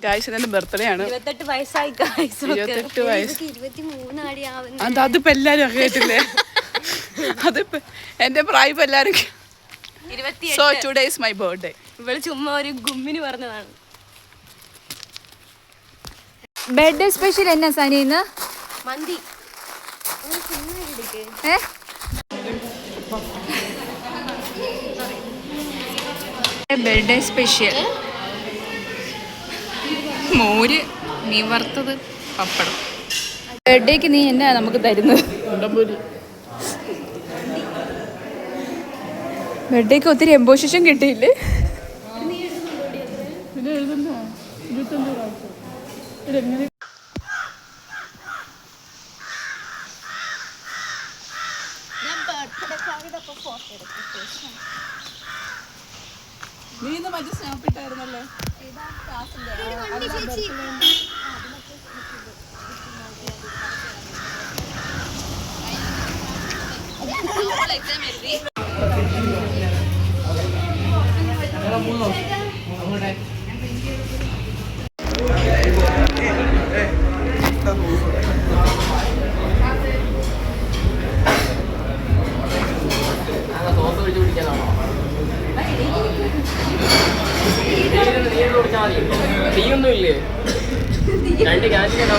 Guys എന്റെ birthday ആണ്. 28 വയസ്സായി ഗായ്സ്. 28 വയസ്സ്. 23 ആടി ആവുന്നു. അതിപ്പോ എല്ലാരും കേട്ടില്ലേ? അതിപ്പോ എന്റെ പ്രായം എല്ലാരും. 28. So today is my birthday. ഇവള് ചുമ്മാ ഒരു ഗുമ്മിന് പറഞ്ഞതാണ്. ബർത്ത്ഡേ സ്പെഷ്യൽ എന്നാ സനീന്ന്? മന്തി. ബർത്ത്ഡേ സ്പെഷ്യൽ മോര്, മീൻ വറുത്തത്, പപ്പടം. ബർത്ത്ഡേക്ക് നീ എന്നാ നമുക്ക് തരുന്നത്? ബർത്ത്ഡേക്ക് ഒത്തിരി എംബോസിഷൻ കിട്ടിയില്ലേ? നീ ഇന്ന് മറ്റേ സ്നാപ്പിട്ടായിരുന്നല്ലോ. തീയൊന്നുമില്ലേ? രണ്ട് ക്യാൻറ്റീൻ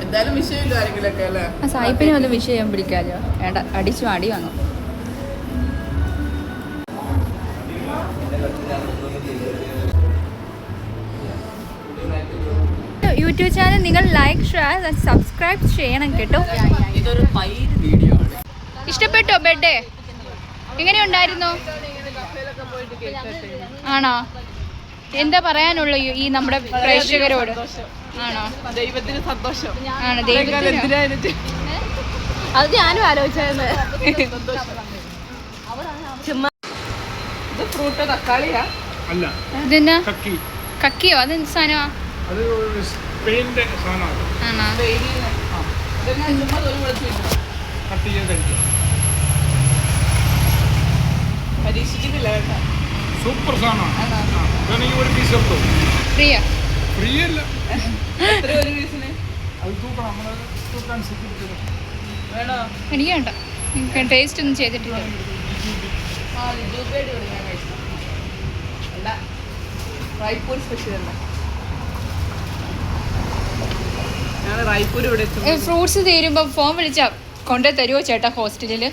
എന്തായാലും വിഷയമില്ല ആരെങ്കിലൊക്കെ അല്ലേ? സായിപ്പിനെ വന്ന് വിഷയം പിടിക്കാലോ. വേണ്ട, അടിച്ചു അടി വാങ്ങും. യൂട്യൂബ് ചാനൽ നിങ്ങൾ ലൈക്ക്, ഷെയർ, സബ്സ്ക്രൈബ് ചെയ്യണം കേട്ടോ. ഇതൊരു വീഡിയോ ആണ്. ഇഷ്ടപ്പെട്ടോ ബർത്ത്ഡേ? എങ്ങനെയുണ്ടായിരുന്നു? ആണോ? എന്താ പറയാനുള്ളൂ ഈ നമ്മുടെ പ്രേക്ഷകരോട്? ആണോ? ദൈവത്തിന് സന്തോഷം ആണ്. ദൈവത്തിന് അത് ഞാനും ആലോചിച്ചായിരുന്നു. ഇത് ഫ്രൂട്ട് തക്കാളിയാ? അല്ല, ഇതെന്നാ? കക്കിയോ? അതെന്ത് സാധനമാ? അത് സ്പെയിനിന്റെ സാധനമാണ്. ആണോ? കട്ട് ചെയ്ത് കഴിക്കാം. പരീക്ഷിക്കുന്നില്ല കേട്ടോ. സൂപ്പർ സാധനമാണ്. വേണമെങ്കിൽ ഒരു പീസ് എടുത്തോ. ഫ്രീ അല്ല, എത്ര ഒരു പീസിന്? അത് തൂക്കണം. നമ്മൾ തൂക്കാൻ വേണോ? എനിക്ക് വേണ്ട. ടേസ്റ്റ് ഒന്നും ചെയ്തിട്ടില്ല. റായ്പൂർ സ്പെഷ്യൽ അല്ല. ഞാൻ റായ്പൂർ ഇവിടെ ഫ്രൂട്ട്സ് തീരുമ്പോൾ ഫോൺ വിളിച്ചാ കൊണ്ടേ തരുമോ ചേട്ടാ ഹോസ്റ്റലിൽ?